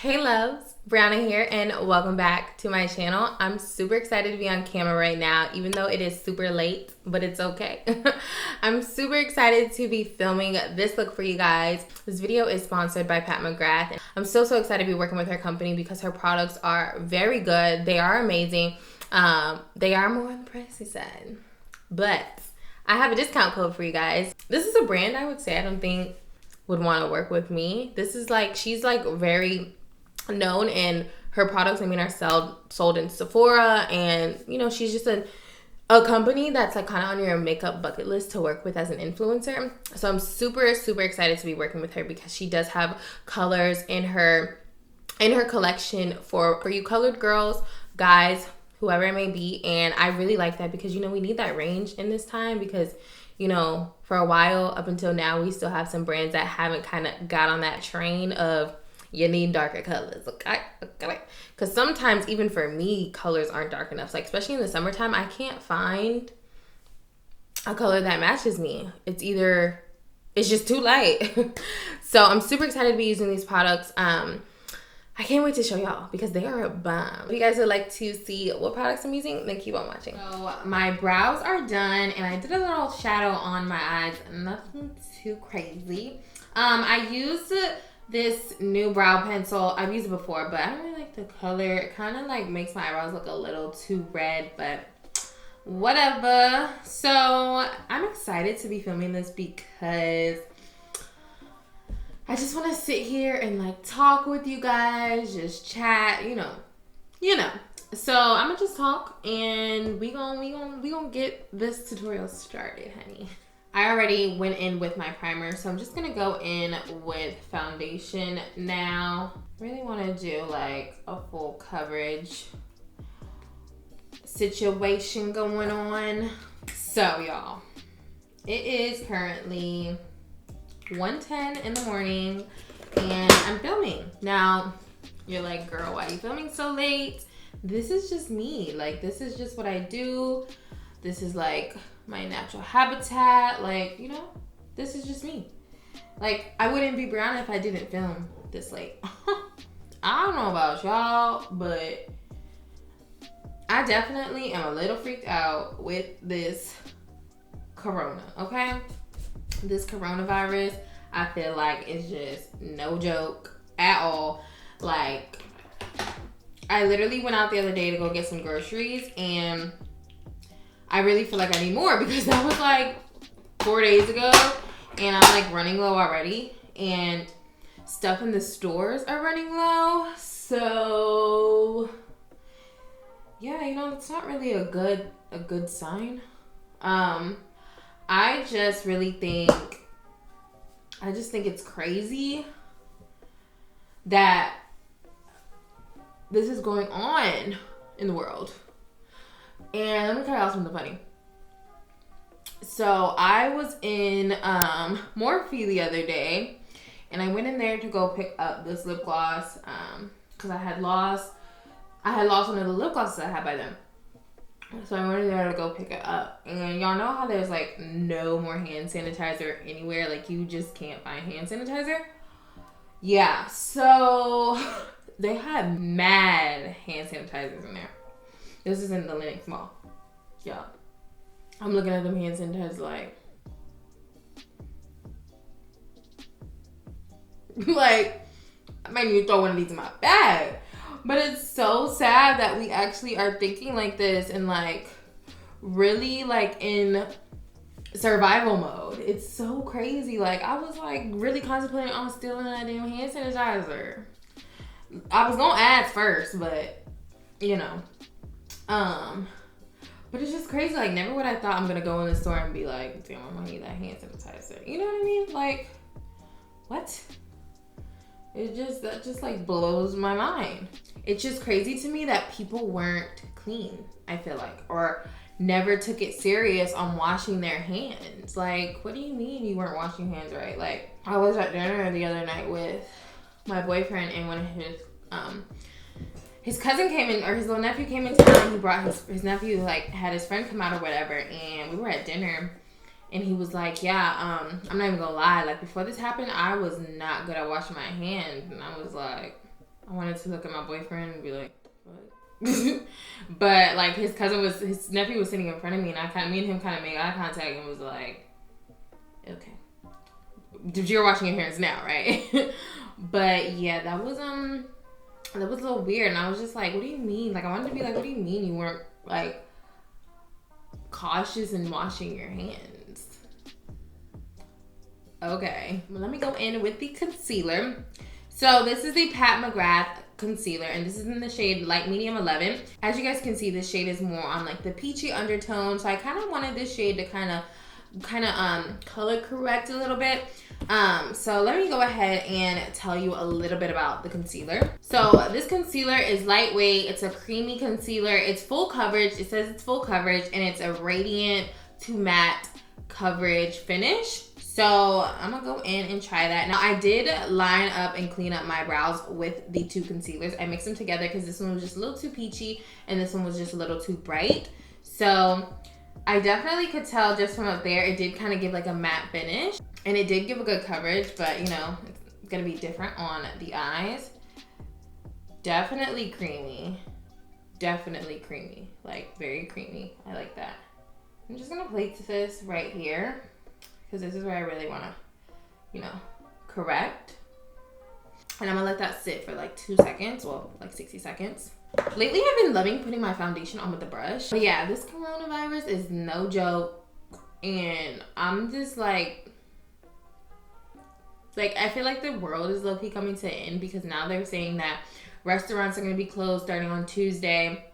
Hey loves, Briana here and welcome back to my channel. I'm super excited to be on camera right now, even though it is super late, but it's okay. I'm super excited to be filming this look for you guys. This video is sponsored by Pat McGrath. I'm so excited to be working with her company because her products are very good. They are amazing. They are more on the pricey side, but I have a discount code for you guys. This is a brand I would say I don't think would want to work with me. This is like, she's like very known and her products, I mean, are sold in Sephora, and you know, she's just a company that's like kind of on your makeup bucket list to work with as an influencer. So I'm super excited to be working with her because she does have colors in her collection for you colored girls, guys, whoever it may be. And I really like that because, you know, we need that range in this time because, you know, for a while up until now, we still have some brands that haven't kind of got on that train of you need darker colors, okay? Because sometimes even for me, colors aren't dark enough. Like, especially in the summertime, I can't find a color that matches me. It's just too light. So I'm super excited to be using these products. I can't wait to show y'all because they are a bomb. If you guys would like to see what products I'm using, then keep on watching. So my brows are done and I did a little shadow on my eyes. Nothing too crazy. I used this new brow pencil. I've used it before, but I don't really like the color. It kind of like makes my eyebrows look a little too red, but whatever. So I'm excited to be filming this because I just want to sit here and like talk with you guys, just chat, you know. So I'm gonna just talk and we gonna get this tutorial started, honey. I already went in with my primer, so I'm just gonna go in with foundation now. Really wanna do like a full coverage situation going on. So y'all, it is currently 1:10 in the morning and I'm filming. Now, you're like, girl, why are you filming so late? This is just me. Like, this is just what I do. This is like my natural habitat. Like, you know, this is just me. Like, I wouldn't be Briana if I didn't film this late. I don't know about y'all, but I definitely am a little freaked out with this corona, okay? This coronavirus, I feel like it's just no joke at all. Like, I literally went out the other day to go get some groceries and I really feel like I need more because that was like 4 days ago and I'm like running low already and stuff in the stores are running low. So yeah, you know, it's not really a good sign. I just think it's crazy that this is going on in the world. And let me tell y'all something funny. So I was in Morphe the other day and I went in there to go pick up this lip gloss because I had lost one of the lip glosses I had by then. So I went in there to go pick it up. And y'all know how there's like no more hand sanitizer anywhere? Like, you just can't find hand sanitizer? Yeah, so they had mad hand sanitizers in there. This is in the Lenox Mall. Yeah. I'm looking at them hand sanitizers like I might need to throw one of these in my bag. But it's so sad that we actually are thinking like this and like really like in survival mode. It's so crazy. Like, I was like really contemplating on stealing that damn hand sanitizer. I was gonna ask first, but you know. But it's just crazy. Like, never would I thought I'm gonna go in the store and be like, damn, I'm gonna need that hand sanitizer. You know what I mean? Like, what? That just like blows my mind. It's just crazy to me that people weren't clean, I feel like, or never took it serious on washing their hands. Like, what do you mean you weren't washing your hands right? Like, I was at dinner the other night with my boyfriend and one of his cousin came in, or his little nephew came in town. He brought his nephew, like, had his friend come out or whatever, and we were at dinner. And he was like, yeah, I'm not even gonna lie. Like, before this happened, I was not good at washing my hands. And I was like, I wanted to look at my boyfriend and be like, what? But like his nephew was sitting in front of me, and me and him kind of made eye contact and was like, okay. You're washing your hands now, right? But yeah, that was a little weird, and I was just like, what do you mean? Like, I wanted to be like, what do you mean you weren't like cautious in washing your hands? Okay, well, let me go in with the concealer. So this is the Pat McGrath concealer, and this is in the shade Light Medium 11. As you guys can see, this shade is more on like the peachy undertone, so I kind of wanted this shade to kind of color correct a little bit. So let me go ahead and tell you a little bit about the concealer. So this concealer is lightweight. It's a creamy concealer. It's full coverage. It says it's full coverage, and it's a radiant to matte coverage finish. So I'm gonna go in and try that. Now, I did line up and clean up my brows with the two concealers. I mixed them together because this one was just a little too peachy and this one was just a little too bright. So I definitely could tell just from up there, it did kind of give like a matte finish, and it did give a good coverage, but you know, it's gonna be different on the eyes. Definitely creamy. Definitely creamy. Like, very creamy. I like that. I'm just gonna place this right here, because this is where I really want to, you know, correct. And I'm going to let that sit for like 2 seconds, well, like 60 seconds. Lately, I've been loving putting my foundation on with the brush. But yeah, this coronavirus is no joke. And I'm just like I feel like the world is low-key coming to an end, because now they're saying that restaurants are going to be closed starting on Tuesday.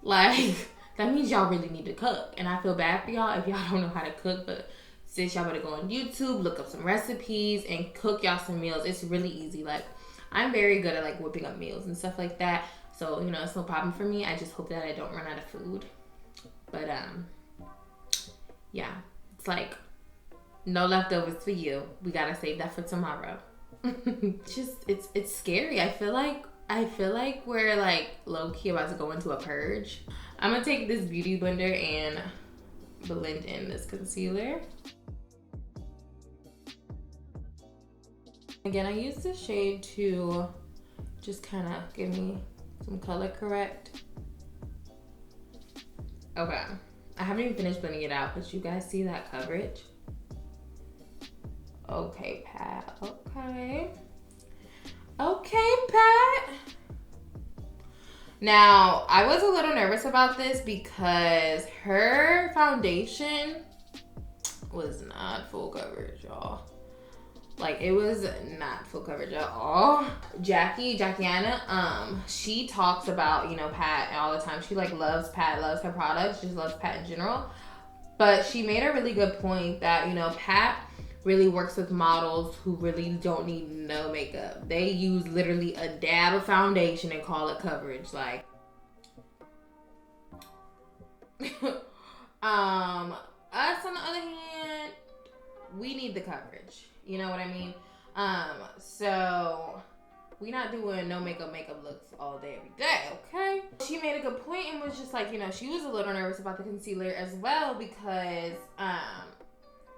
Like, that means y'all really need to cook. And I feel bad for y'all if y'all don't know how to cook, but sis, y'all better go on YouTube, look up some recipes, and cook y'all some meals. It's really easy. Like, I'm very good at like whipping up meals and stuff like that. So, you know, it's no problem for me. I just hope that I don't run out of food. But, yeah, it's like no leftovers for you. We gotta save that for tomorrow. It's scary. I feel like we're like low-key about to go into a purge. I'm gonna take this beauty blender and blend in this concealer. Again, I use this shade to just kind of give me some color correct. Okay, I haven't even finished blending it out, but you guys see that coverage? Okay, Pat, okay. Okay, Pat. Now, I was a little nervous about this because her foundation was not full coverage, y'all. Like, it was not full coverage at all. Jackiana, she talks about, you know, Pat all the time. She like loves Pat, loves her products, just loves Pat in general. But she made a really good point that, you know, Pat really works with models who really don't need no makeup. They use literally a dab of foundation and call it coverage. Like, us on the other hand, we need the coverage. You know what I mean? So we not doing no makeup looks all day, every day, okay? She made a good point and was just like, you know, she was a little nervous about the concealer as well because,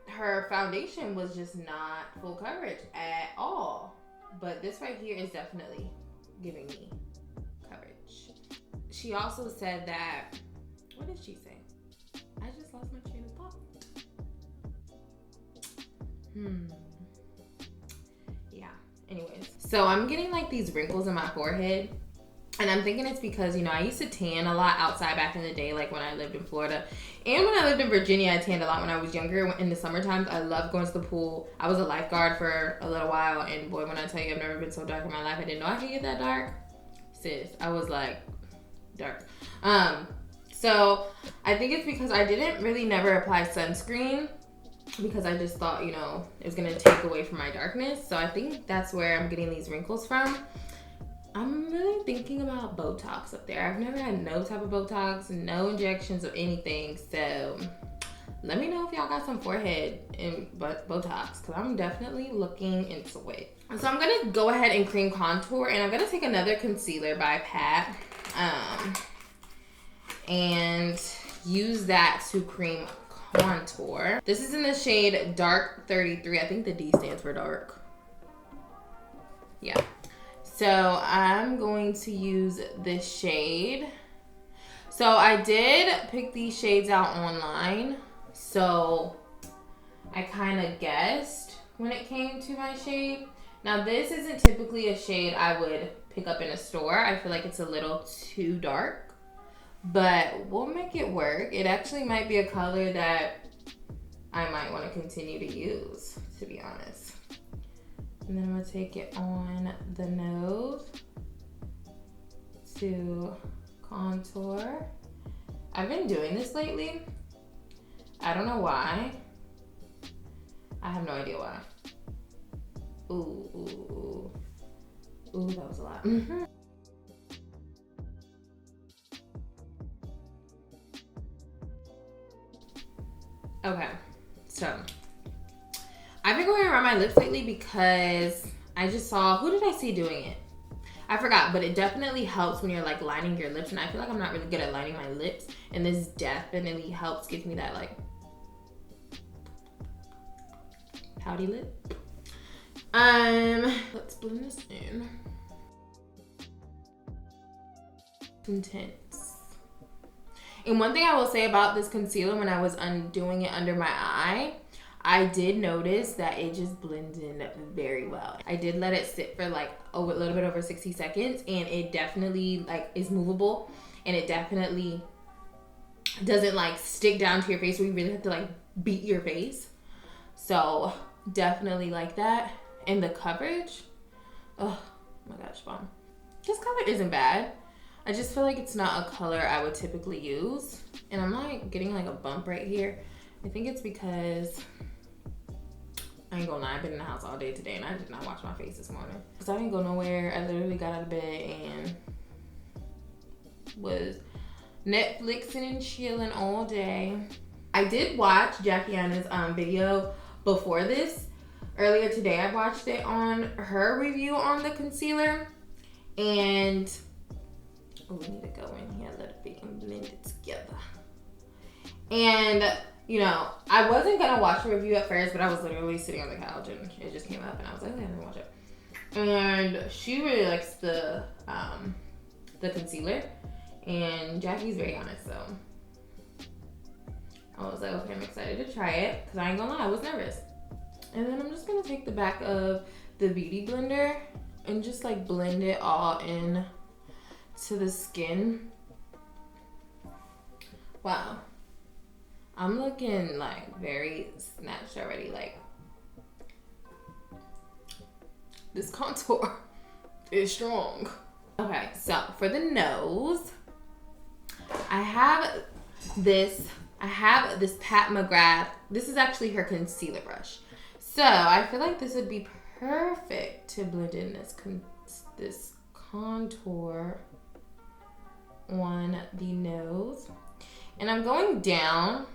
her foundation was just not full coverage at all. But this right here is definitely giving me coverage. She also said that, what did she say? I just lost my train of thought. Yeah, anyways. So I'm getting like these wrinkles in my forehead. And I'm thinking it's because, you know, I used to tan a lot outside back in the day, like when I lived in Florida. And when I lived in Virginia, I tanned a lot when I was younger. In the summer times, I loved going to the pool. I was a lifeguard for a little while. And boy, when I tell you I've never been so dark in my life, I didn't know I could get that dark. Sis, I was like, dark. So I think it's because I didn't really never apply sunscreen, because I just thought, you know, it was going to take away from my darkness. So I think that's where I'm getting these wrinkles from. I'm really thinking about Botox up there. I've never had no type of Botox, no injections or anything. So let me know if y'all got some forehead and Botox, because I'm definitely looking into it. So I'm going to go ahead and cream contour, and I'm going to take another concealer by Pat and use that to cream contour. This is in the shade Dark 33. I think the D stands for dark. Yeah. So I'm going to use this shade. So I did pick these shades out online. So I kind of guessed when it came to my shade. Now this isn't typically a shade I would pick up in a store. I feel like it's a little too dark, but we'll make it work. It actually might be a color that I might want to continue to use, to be honest. And then I'm gonna take it on the nose to contour. I've been doing this lately. I don't know why. I have no idea why. Ooh, ooh, ooh. Ooh, that was a lot. Okay, so I've been going around my lips lately because I just saw, who did I see doing it? I forgot, but it definitely helps when you're like lining your lips, and I feel like I'm not really good at lining my lips, and this definitely helps give me that like pouty lip. Let's blend this in. Intense. And one thing I will say about this concealer, when I was undoing it under my eye, I did notice that it just blends in very well. I did let it sit for like a little bit over 60 seconds, and it definitely like is movable, and it definitely doesn't like stick down to your face where you really have to like beat your face. So definitely like that. And the coverage, oh my gosh, bomb. This color isn't bad. I just feel like it's not a color I would typically use. And I'm like getting like a bump right here. I think it's because, I ain't gonna lie, I've been in the house all day today and I did not wash my face this morning. Because I didn't go nowhere. I literally got out of bed and was Netflixing and chilling all day. I did watch Jackie Anna's video before this. Earlier today, I watched it on her review on the concealer. And we need to go in here a little bit and blend it together. And, you know, I wasn't going to watch the review at first, but I was literally sitting on the couch and it just came up and I was like, okay, I'm going to watch it. And she really likes the concealer. And Jackie's very honest, so I was like, okay, I'm excited to try it. Because I ain't going to lie, I was nervous. And then I'm just going to take the back of the Beauty Blender and just like blend it all in to the skin. Wow. I'm looking like very snatched already. Like, this contour is strong. Okay, so for the nose, I have this Pat McGrath. This is actually her concealer brush. So I feel like this would be perfect to blend in this contour on the nose. And I'm going down,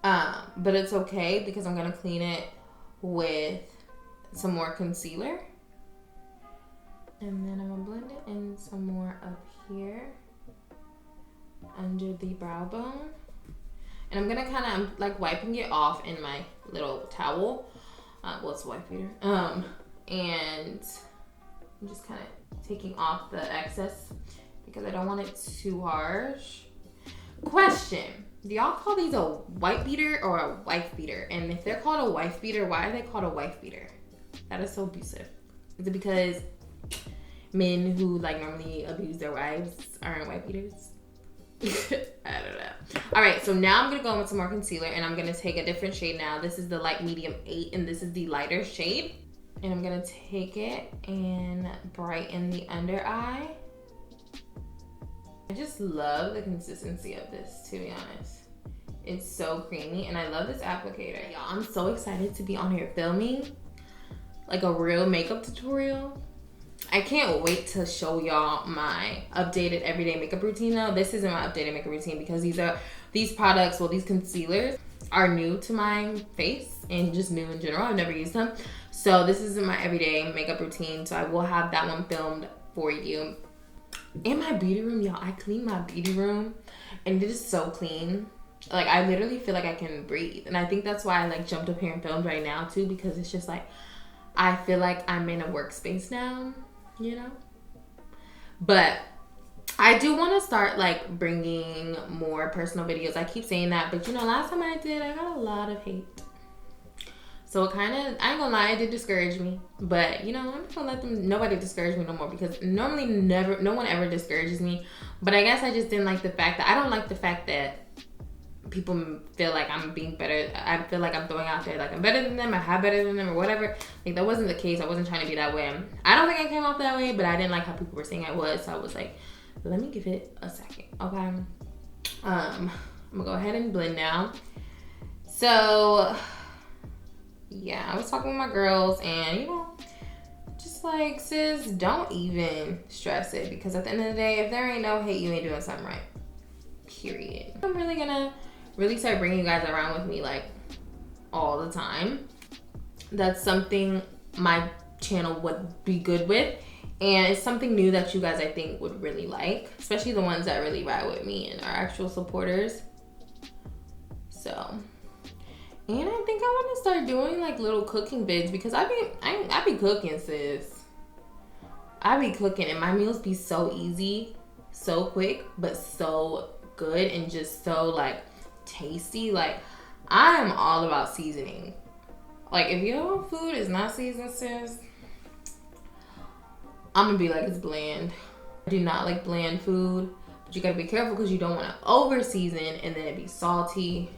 but it's okay because I'm gonna clean it with some more concealer. And then I'm gonna blend it in some more up here under the brow bone. And I'm gonna kind of like wiping it off in my little towel. Well, it's a wipe beater. And I'm just kind of taking off the excess because I don't want it too harsh. Question: do y'all call these a wipe beater or a wife beater? And if they're called a wife beater, why are they called a wife beater? That is so abusive. Is it because men who like normally abuse their wives aren't wife beaters? I don't know. All right, so now I'm gonna go in with some more concealer and I'm gonna take a different shade now. This is the light medium 8 and this is the lighter shade. And I'm gonna take it and brighten the under eye. I just love the consistency of this, to be honest. It's so creamy and I love this applicator. Y'all, I'm so excited to be on here filming like a real makeup tutorial. I can't wait to show y'all my updated everyday makeup routine though. This isn't my updated makeup routine because these products, well, these concealers are new to my face and just new in general. I've never used them. So this isn't my everyday makeup routine. So I will have that one filmed for you. In my beauty room, y'all, I clean my beauty room and it is so clean. Like, I literally feel like I can breathe. And I think that's why I like jumped up here and filmed right now too, because it's just like, I feel like I'm in a workspace now. you know? But I do want to start like bringing more personal videos. I keep saying that, but you know, last time I did, I got a lot of hate. So it kind of, I ain't gonna lie, it did discourage me. But you know, I'm not gonna let nobody discourage me no more, because normally no one ever discourages me. But I guess I just didn't like the fact that, I don't like the fact that people feel like I'm being better. I feel like I'm throwing out there like I'm better than them, I have better than them, or whatever. Like, that wasn't the case. I wasn't trying to be that way. I don't think I came off that way, but I didn't like how people were saying I was. So I was like, let me give it a second. Okay. I'm gonna go ahead and blend now. So yeah, I was talking with my girls, and you know, just like, sis, don't even stress it, because at the end of the day, if there ain't no hate, you ain't doing something right. Period. I'm really gonna start bringing you guys around with me like all the time. That's something my channel would be good with, and it's something new that you guys, I think, would really like, especially the ones that really ride with me and are actual supporters. So, and I think I want to start doing like little cooking vids, because I be cooking, sis. I be cooking, and my meals be so easy, so quick, but so good, and just so like tasty. Like, I am all about seasoning. Like, if your food is not seasoned, sis, I'm gonna be like, it's bland. I do not like bland food, but you gotta be careful, because you don't want to over season and then it be salty,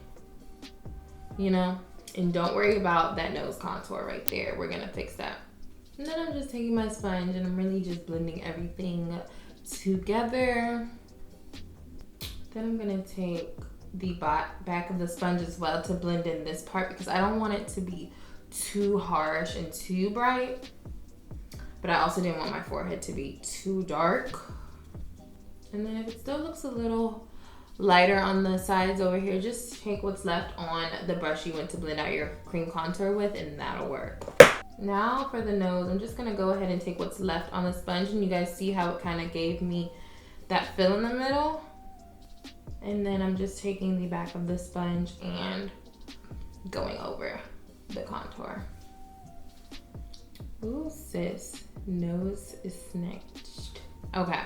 you know. And don't worry about that nose contour right there, we're gonna fix that. And then I'm just taking my sponge, and I'm really just blending everything together. Then I'm gonna take the back of the sponge as well to blend in this part, because I don't want it to be too harsh and too bright, but I also didn't want my forehead to be too dark. And then if it still looks a little lighter on the sides over here, just take what's left on the brush you went to blend out your cream contour with, and that'll work. Now for the nose, I'm just gonna go ahead and take what's left on the sponge, and you guys see how it kind of gave me that fill in the middle. And then I'm just taking the back of the sponge and going over the contour. Ooh, sis, nose is snatched. Okay,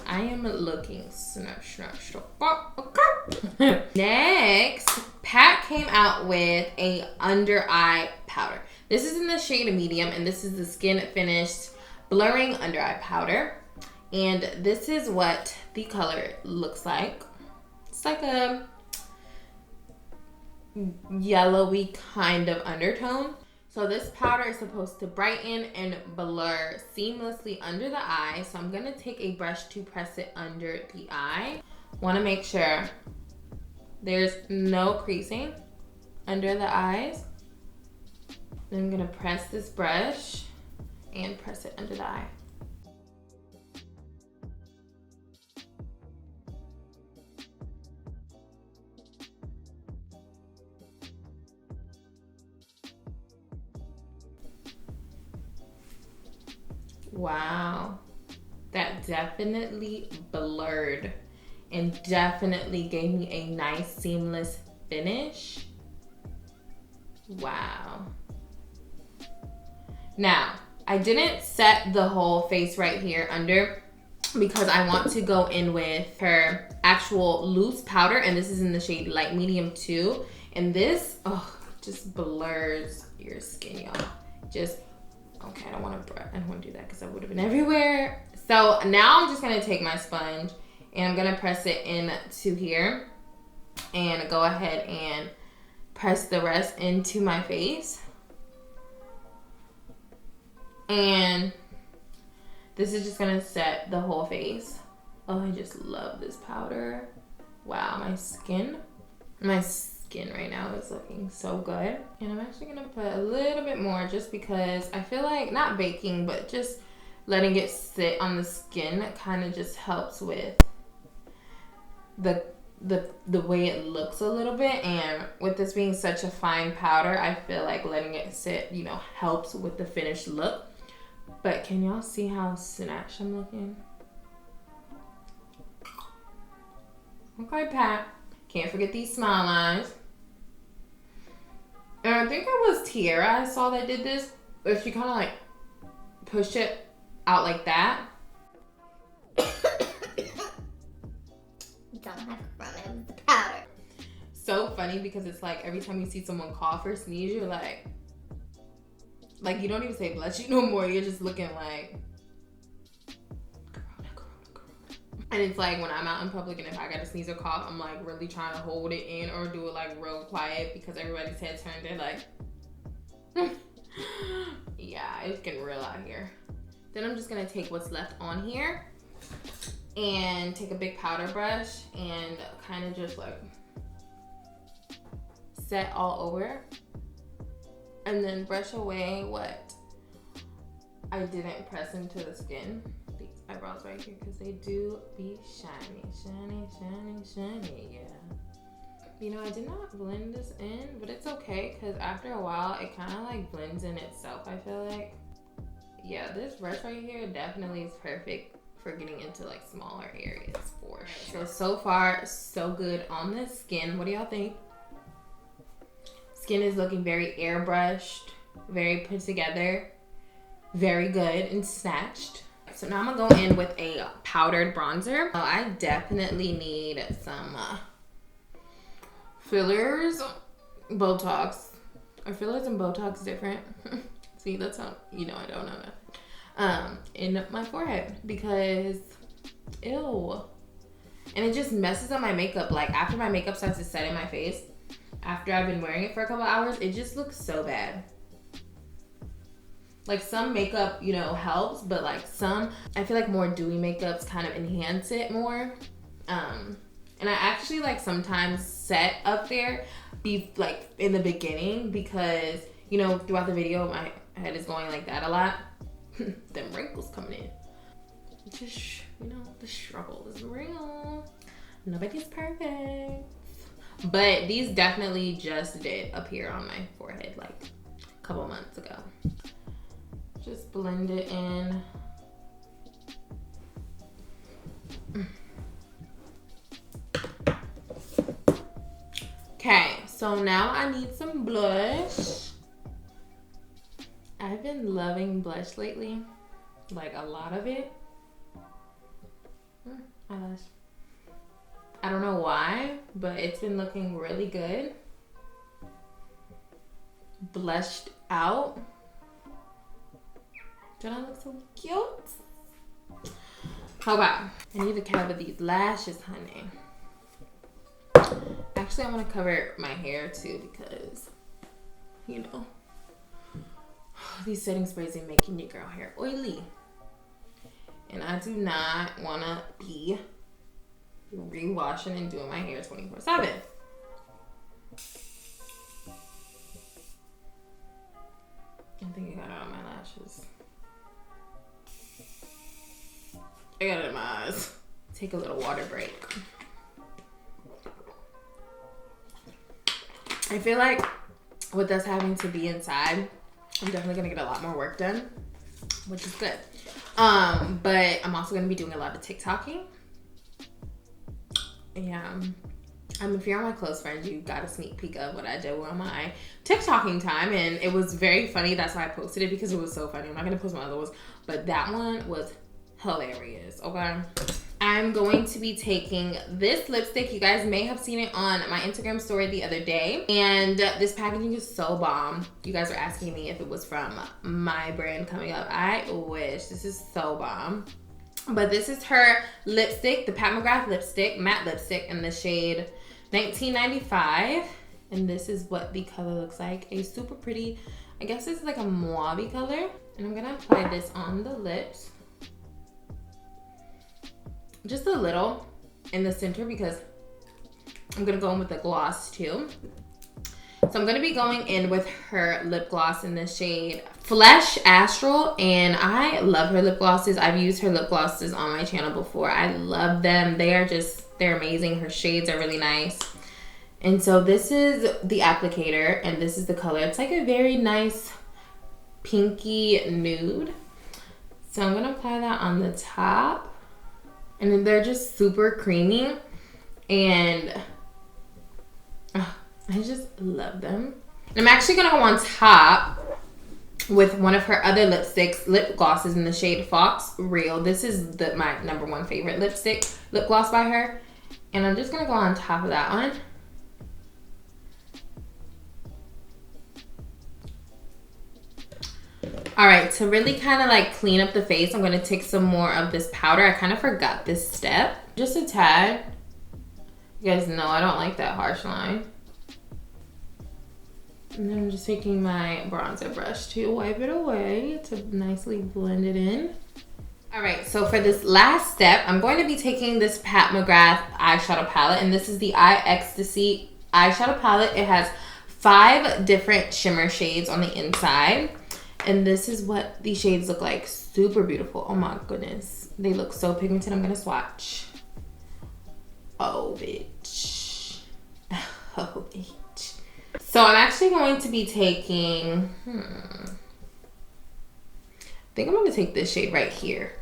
I am looking snatched. Okay. Next, Pat came out with a under eye powder. This is in the shade medium, and this is the Skin Finished Blurring Under Eye Powder. And this is what the color looks like. It's like a yellowy kind of undertone. So this powder is supposed to brighten and blur seamlessly under the eye. So I'm gonna take a brush to press it under the eye. Wanna make sure there's no creasing under the eyes. Then I'm gonna press this brush and press it under the eye. Wow, that definitely blurred and definitely gave me a nice seamless finish. Wow. Now, I didn't set the whole face right here under, because I want to go in with her actual loose powder, and this is in the shade light medium too. And this, oh, just blurs your skin, y'all. Just, okay, I don't want to do that, because I would have been everywhere. So now I'm just gonna take my sponge and I'm gonna press it into here and go ahead and press the rest into my face. And this is just gonna set the whole face. Oh, I just love this powder. Wow, my skin right now is looking so good. And I'm actually gonna put a little bit more, just because I feel like, not baking, but just letting it sit on the skin kind of just helps with the way it looks a little bit. And with this being such a fine powder, I feel like letting it sit, you know, helps with the finished look. But can y'all see how snatched I'm looking? Okay, Pat. Can't forget these smile lines. And I think it was Tiara I saw that did this, but she kind of like pushed it out like that. Don't have corona, the powder. So funny because it's like every time you see someone cough or sneeze, you're like you don't even say bless you no more. You're just looking like corona, corona, corona. And it's like when I'm out in public and if I got to sneeze or cough, I'm like really trying to hold it in or do it like real quiet because everybody's head turned. They're like, yeah, it's getting real out here. Then I'm just gonna take what's left on here and take a big powder brush and kind of just like set all over and then brush away what I didn't press into the skin. These eyebrows right here because they do be shiny, shiny, shiny, shiny, yeah. You know, I did not blend this in, but it's okay because after a while it kind of like blends in itself, I feel like. Yeah, this brush right here definitely is perfect for getting into like smaller areas for sure. So far, so good on the skin. What do y'all think? Skin is looking very airbrushed, very put together, very good and snatched. So now I'm gonna go in with a powdered bronzer. I definitely need some fillers, Botox. Are fillers and Botox different? See, that's how you know I don't know nothing. In my forehead because ew. And it just messes up my makeup. Like after my makeup starts to set in my face, after I've been wearing it for a couple hours, it just looks so bad. Like some makeup, you know, helps, but like some, I feel like more dewy makeups kind of enhance it more. And I actually like sometimes set up there be like in the beginning because, you know, throughout the video, my head is going like that a lot. Them wrinkles coming in. Just, you know, the struggle is real. Nobody's perfect. But these definitely just did appear on my forehead like a couple months ago. Just blend it in. Okay, so now I need some blush. I've been loving blush lately, like a lot of it. Eyelash. I don't know why, but it's been looking really good. Blushed out. Don't I look so cute? How about, I need to cover these lashes, honey. Actually, I want to cover my hair too because, you know, these setting sprays are making your girl hair oily. And I do not want to be rewashing and doing my hair 24/7. I think I got it on my lashes. I got it in my eyes. Take a little water break. I feel like with us having to be inside, I'm definitely gonna get a lot more work done, which is good. But I'm also gonna be doing a lot of TikToking. Yeah. If you're my close friends, you got a sneak peek of what I did on my TikToking time, and it was very funny. That's why I posted it because it was so funny. I'm not gonna post my other ones, but that one was hilarious. Okay. I'm going to be taking this lipstick. You guys may have seen it on my Instagram story the other day. And this packaging is so bomb. You guys are asking me if it was from my brand coming up. I wish. This is so bomb. But this is her lipstick, the Pat McGrath lipstick, matte lipstick in the shade 1995. And this is what the color looks like. A super pretty, I guess it's like a mauve color. And I'm going to apply this on the lips. Just a little in the center because I'm gonna go in with the gloss too. So I'm gonna be going in with her lip gloss in the shade Flesh Astral, and I love her lip glosses. I've used her lip glosses on my channel before. I love them. They're amazing. Her shades are really nice. And so this is the applicator and this is the color. It's like a very nice pinky nude. So I'm gonna apply that on the top. And then they're just super creamy and I just love them. And I'm actually gonna go on top with one of her other lipsticks, lip glosses in the shade Fox Real. This is my #1 favorite lip gloss by her. And I'm just gonna go on top of that one. All right, to really kind of like clean up the face, I'm gonna take some more of this powder. I kind of forgot this step. Just a tad. You guys know I don't like that harsh line. And then I'm just taking my bronzer brush to wipe it away to nicely blend it in. All right, so for this last step, I'm going to be taking this Pat McGrath eyeshadow palette, and this is the Eye Ecstasy eyeshadow palette. It has 5 different shimmer shades on the inside, and this is what these shades look like. Super beautiful. Oh my goodness. They look so pigmented. I'm gonna swatch. Oh, bitch. Oh, bitch. So I'm actually going to be taking, I think I'm going to take this shade right here,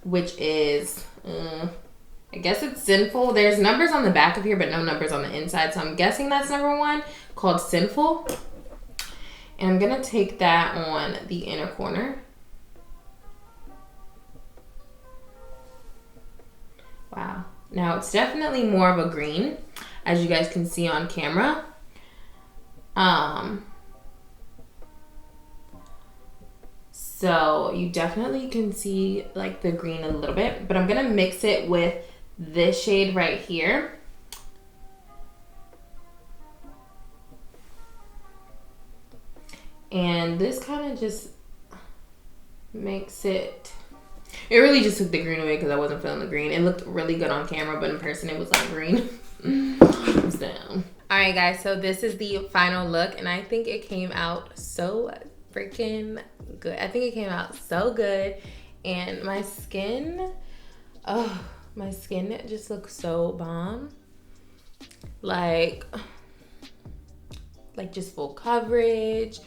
which is, I guess it's Sinful. There's numbers on the back of here, but no numbers on the inside. So I'm guessing that's #1, called Sinful. And I'm going to take that on the inner corner. Wow. Now it's definitely more of a green, as you guys can see on camera. So you definitely can see like the green a little bit, but I'm gonna mix it with this shade right here. And this kind of just makes it, it really just took the green away because I wasn't feeling the green. It looked really good on camera, but in person it was like green. It's down. All right, guys, so this is the final look, and I think it came out so freaking good. I think it came out so good, and my skin, oh, my skin just looks so bomb. Like just full coverage.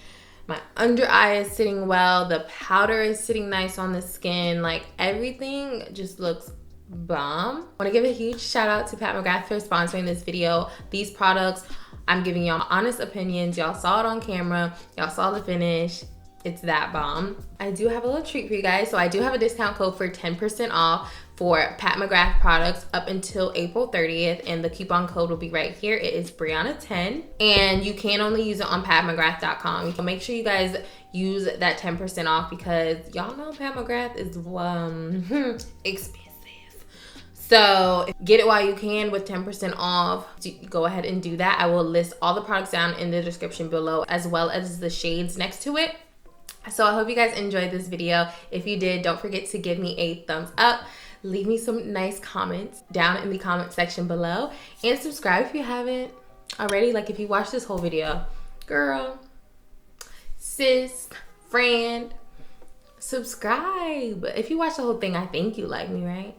My under eye is sitting well. The powder is sitting nice on the skin. Like everything just looks bomb. I want to give a huge shout out to Pat McGrath for sponsoring this video. These products, I'm giving y'all honest opinions. Y'all saw it on camera. Y'all saw the finish. It's that bomb. I do have a little treat for you guys. So I do have a discount code for 10% off for Pat McGrath products up until April 30th, and the coupon code will be right here. It is Briana10, and you can only use it on patmcgrath.com. So make sure you guys use that 10% off because y'all know Pat McGrath is expensive. So get it while you can with 10% off. Go ahead and do that. I will list all the products down in the description below, as well as the shades next to it. So I hope you guys enjoyed this video. If you did, don't forget to give me a thumbs up. Leave me some nice comments down in the comment section below. And subscribe if you haven't already. Like if you watched this whole video, girl, sis, friend, subscribe. If you watched the whole thing, I think you like me, right?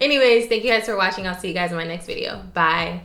Anyways, thank you guys for watching. I'll see you guys in my next video. Bye.